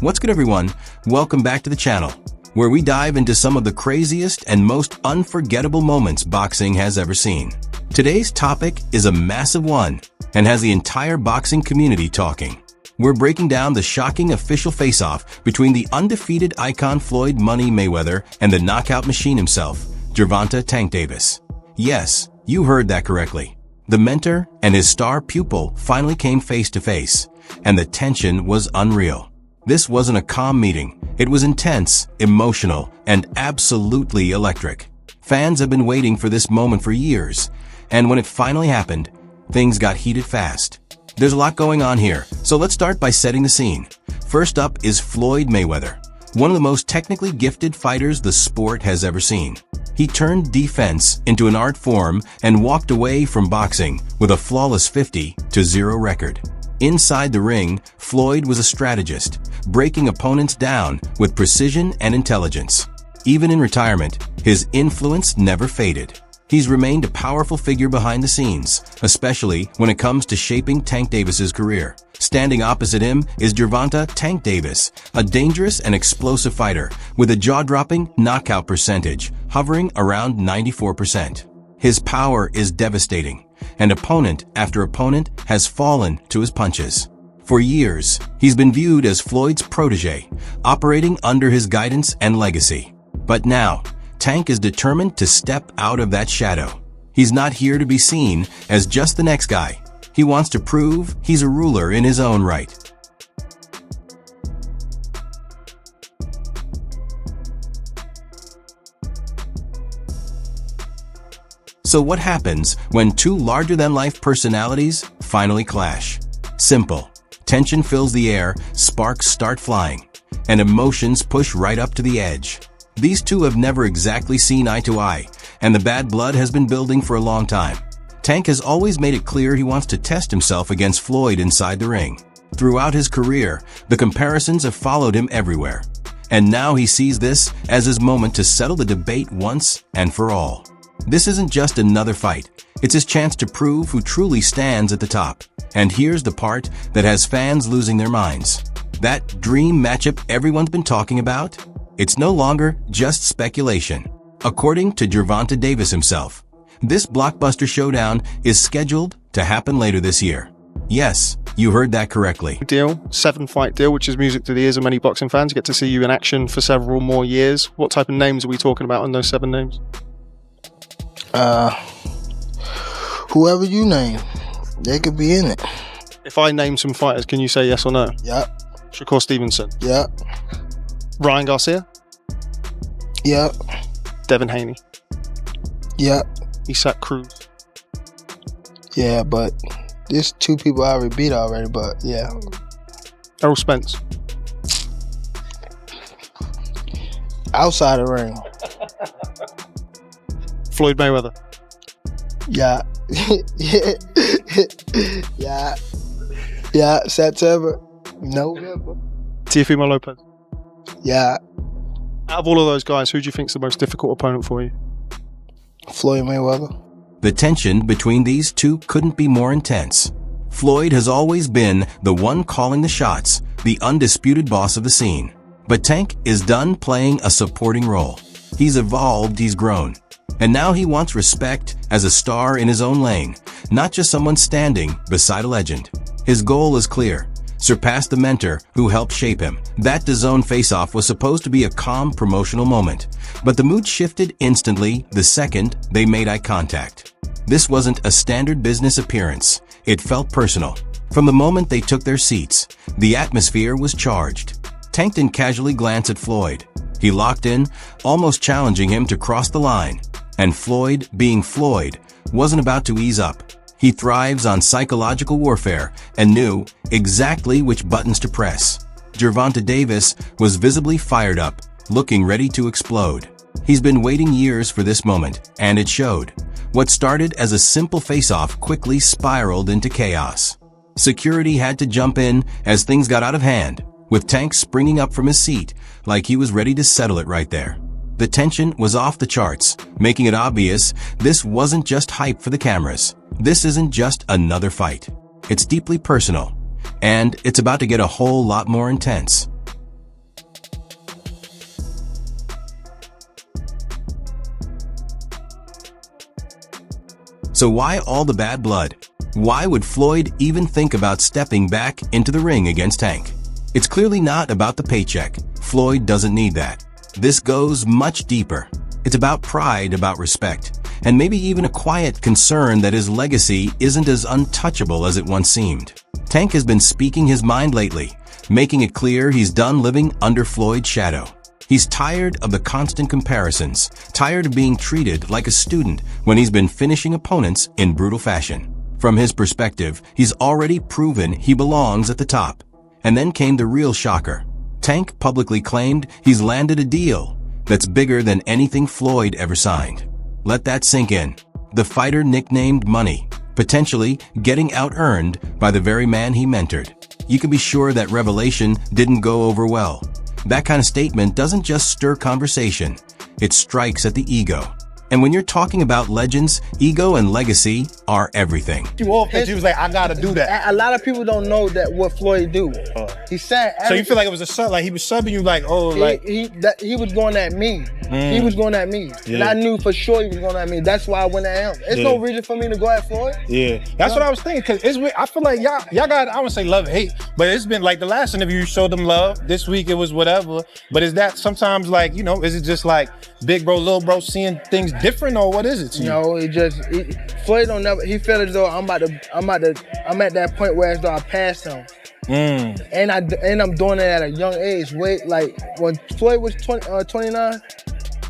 What's good, everyone? Welcome back to the channel, where we dive into some of the craziest and most unforgettable moments boxing has ever seen. Today's topic is a massive one and has the entire boxing community talking. We're breaking down the shocking official face-off between the undefeated icon Floyd Money Mayweather and the knockout machine himself, Gervonta Tank Davis. Yes, you heard that correctly. The mentor and his star pupil finally came face to face, and the tension was unreal. This wasn't a calm meeting. It was intense, emotional, and absolutely electric. Fans have been waiting for this moment for years, and when it finally happened, things got heated fast. There's a lot going on here, so let's start by setting the scene. First up is Floyd Mayweather, one of the most technically gifted fighters the sport has ever seen. He turned defense into an art form and walked away from boxing with a flawless 50-0 record. Inside the ring, Floyd was a strategist, breaking opponents down with precision and intelligence. Even in retirement, his influence never faded. He's remained a powerful figure behind the scenes, especially when it comes to shaping Tank Davis's career. Standing opposite him is Gervonta Tank Davis, a dangerous and explosive fighter with a jaw-dropping knockout percentage hovering around 94%. His power is devastating, and opponent after opponent has fallen to his punches. For years, he's been viewed as Floyd's protege, operating under his guidance and legacy. But now, Tank is determined to step out of that shadow. He's not here to be seen as just the next guy. He wants to prove he's a ruler in his own right. So what happens when two larger-than-life personalities finally clash? Simple. Tension fills the air, sparks start flying, and emotions push right up to the edge. These two have never exactly seen eye to eye, and the bad blood has been building for a long time. Tank has always made it clear he wants to test himself against Floyd inside the ring. Throughout his career, the comparisons have followed him everywhere. And now he sees this as his moment to settle the debate once and for all. This isn't just another fight. It's his chance to prove who truly stands at the top. And here's the part that has fans losing their minds. That dream matchup everyone's been talking about? It's no longer just speculation. According to Gervonta Davis himself, this blockbuster showdown is scheduled to happen later this year. Yes, you heard that correctly. Deal, 7-fight deal, which is music to the ears of many boxing fans. Get to see you in action for several more years. What type of names are we talking about on those 7 names? Whoever you name, they could be in it. If I name some fighters, can you say yes or no? Yep. Shakur Stevenson. Yep. Ryan Garcia. Yep. Devin Haney. Yep. Isaac Cruz. Yeah, but there's 2 people I already beat already, but yeah. Errol Spence. Outside the ring. Floyd Mayweather. Yeah. Yeah. Yeah. September. November. Teofimo Lopez. Yeah. Out of all of those guys, who do you think is the most difficult opponent for you? Floyd Mayweather. The tension between these two couldn't be more intense. Floyd has always been the one calling the shots, the undisputed boss of the scene. But Tank is done playing a supporting role. He's evolved, he's grown. And now he wants respect as a star in his own lane, not just someone standing beside a legend. His goal is clear: surpass the mentor who helped shape him. That DAZN face-off was supposed to be a calm promotional moment, but the mood shifted instantly the second they made eye contact. This wasn't a standard business appearance. It felt personal. From the moment they took their seats, the atmosphere was charged. Tank didn't casually glance at Floyd. He locked in, almost challenging him to cross the line. And Floyd, being Floyd, wasn't about to ease up. He thrives on psychological warfare and knew exactly which buttons to press. Gervonta Davis was visibly fired up, looking ready to explode. He's been waiting years for this moment, and it showed. What started as a simple face-off quickly spiraled into chaos. Security had to jump in as things got out of hand, with Tank springing up from his seat like he was ready to settle it right there. The tension was off the charts, making it obvious this wasn't just hype for the cameras. This isn't just another fight. It's deeply personal, and it's about to get a whole lot more intense. So why all the bad blood? Why would Floyd even think about stepping back into the ring against Tank? It's clearly not about the paycheck. Floyd doesn't need that. This goes much deeper. It's about pride, about respect, and maybe even a quiet concern that his legacy isn't as untouchable as it once seemed. Tank has been speaking his mind lately, making it clear he's done living under Floyd's shadow. He's tired of the constant comparisons, tired of being treated like a student when he's been finishing opponents in brutal fashion. From his perspective, he's already proven he belongs at the top. And then came the real shocker. Tank publicly claimed he's landed a deal that's bigger than anything Floyd ever signed. Let that sink in. The fighter nicknamed Money, potentially getting out-earned by the very man he mentored. You can be sure that revelation didn't go over well. That kind of statement doesn't just stir conversation, it strikes at the ego. And when you're talking about legends, ego and legacy are everything. You off because you was like, I gotta do that. A lot of people don't know that what Floyd do. He said. So you feel like it was a sub, like he was subbing you, like, oh, like he was going at me. He was going at me, and I knew for sure he was going at me. That's why I went at him. There's no reason for me to go at Floyd. Yeah, that's what I was thinking. Cause it's, I feel like y'all got, I wouldn't say love hate, but it's been like the last interview you showed them love. This week it was whatever. But is that sometimes like, you know, is it just like big bro, little bro seeing things different, or what is it to you? No, Floyd don't never. He felt as though I'm at that point where as though I passed him. And I'm doing it at a young age. Wait, like when Floyd was 29,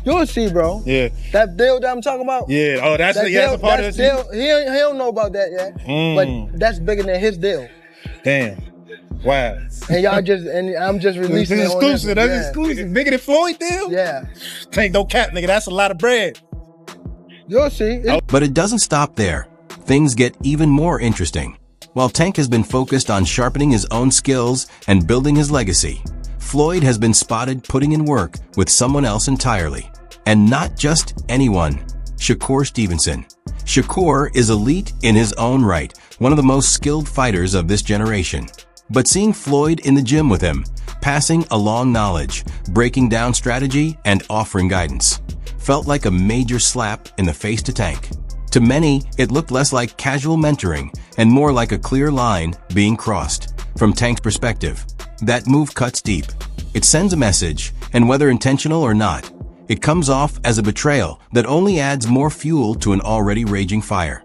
you'll see, bro. Yeah. That deal that I'm talking about. Yeah. Oh, that's a part of this. Deal, he don't know about that yet. But that's bigger than his deal. Damn. Wow. And I'm just releasing this it. Exclusive. That's exclusive. Bigger than Floyd deal? Yeah. Ain't no cap, nigga. That's a lot of bread. You'll see. But it doesn't stop there. Things get even more interesting. While Tank has been focused on sharpening his own skills and building his legacy, Floyd has been spotted putting in work with someone else entirely. And not just anyone, Shakur Stevenson. Shakur is elite in his own right, one of the most skilled fighters of this generation. But seeing Floyd in the gym with him, passing along knowledge, breaking down strategy, and offering guidance, felt like a major slap in the face to Tank. To many, it looked less like casual mentoring and more like a clear line being crossed. From Tank's perspective, that move cuts deep. It sends a message, and whether intentional or not, it comes off as a betrayal that only adds more fuel to an already raging fire.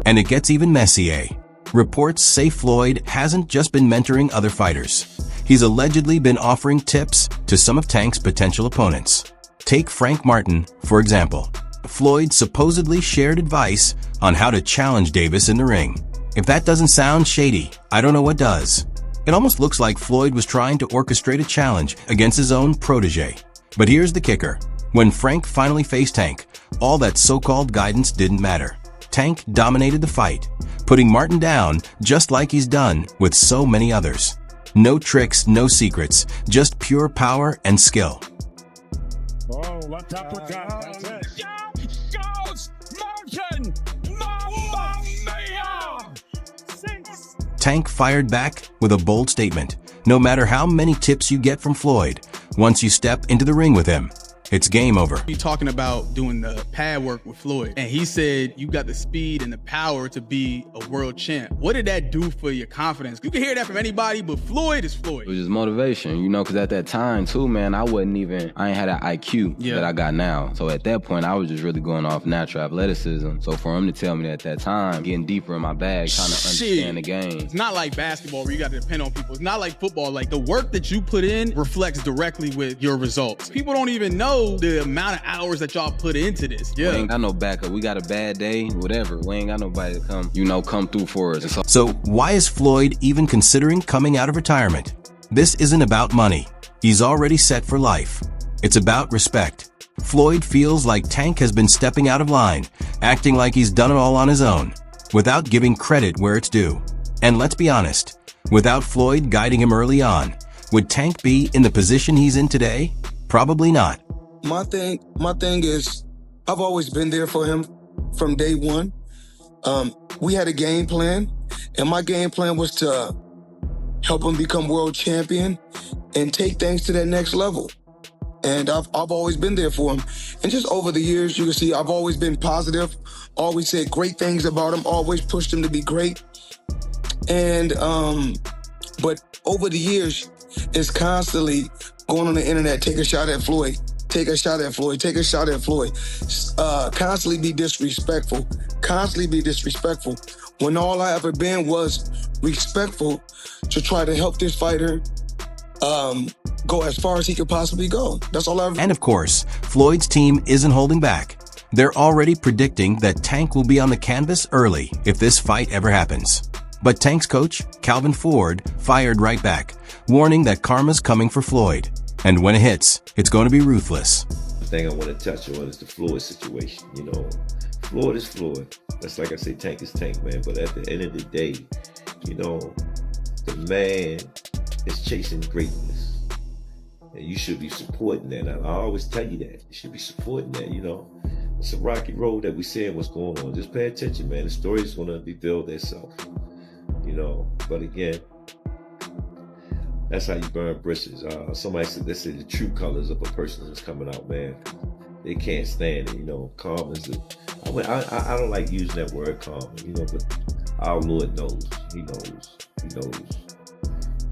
And it gets even messier. Reports say Floyd hasn't just been mentoring other fighters. He's allegedly been offering tips to some of Tank's potential opponents. Take Frank Martin, for example. Floyd supposedly shared advice on how to challenge Davis in the ring. If that doesn't sound shady, I don't know what does. It almost looks like Floyd was trying to orchestrate a challenge against his own protege. But here's the kicker. When Frank finally faced Tank, all that so-called guidance didn't matter. Tank dominated the fight, putting Martin down just like he's done with so many others. No tricks, no secrets, just pure power and skill. Oh, let's uppercut. That's it. Goes Martin! Mamma mia! Tank fired back with a bold statement. No matter how many tips you get from Floyd, once you step into the ring with him, it's game over. You talking about doing the pad work with Floyd, and he said you got the speed and the power to be a world champ. What did that do for your confidence? You can hear that from anybody, but Floyd is Floyd. It was just motivation, you know, because at that time too, man, I ain't had that IQ that I got now. So at that point, I was just really going off natural athleticism. So for him to tell me that at that time, getting deeper in my bag, trying to understand the game. It's not like basketball where you got to depend on people. It's not like football. Like the work that you put in reflects directly with your results. People don't even know the amount of hours that y'all put into this. We ain't got no backup. We got a bad day, whatever. We ain't got nobody to come through for us. So why is Floyd even considering coming out of retirement? This isn't about money. He's already set for life. It's about respect. Floyd feels like Tank has been stepping out of line, acting like he's done it all on his own, without giving credit where it's due. And let's be honest, without Floyd guiding him early on, would Tank be in the position he's in today? Probably not. My thing is, I've always been there for him from day one. We had a game plan, and my game plan was to help him become world champion, and take things to that next level. And I've always been there for him. And just over the years, you can see I've always been positive, always said great things about him, always pushed him to be great. And, but over the years, it's constantly going on the internet, take a shot at Floyd, take a shot at Floyd, take a shot at Floyd. Constantly be disrespectful, when all I ever been was respectful to try to help this fighter go as far as he could possibly go. That's all I've... And of course, Floyd's team isn't holding back. They're already predicting that Tank will be on the canvas early if this fight ever happens. But Tank's coach, Calvin Ford, fired right back, warning that karma's coming for Floyd. And when it hits, it's going to be ruthless. The thing I want to touch on is the Floyd situation. You know, Floyd is Floyd. That's like I say, Tank is Tank, man. But at the end of the day, you know, the man is chasing greatness. And you should be supporting that. I always tell you that. You should be supporting that, you know. It's a rocky road that we're seeing what's going on. Just pay attention, man. The story is going to reveal itself. You know, but again, that's how you burn bridges. Somebody said, let's say the true colors of a person is coming out, man. They can't stand it, you know. Calm is I don't like using that word calm, you know, but our Lord knows. He knows. He knows.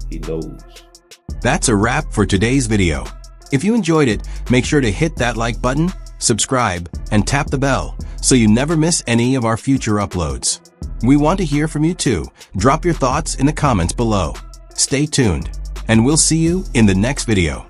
He knows. That's a wrap for today's video. If you enjoyed it, make sure to hit that like button, subscribe, and tap the bell so you never miss any of our future uploads. We want to hear from you too. Drop your thoughts in the comments below. Stay tuned, and we'll see you in the next video.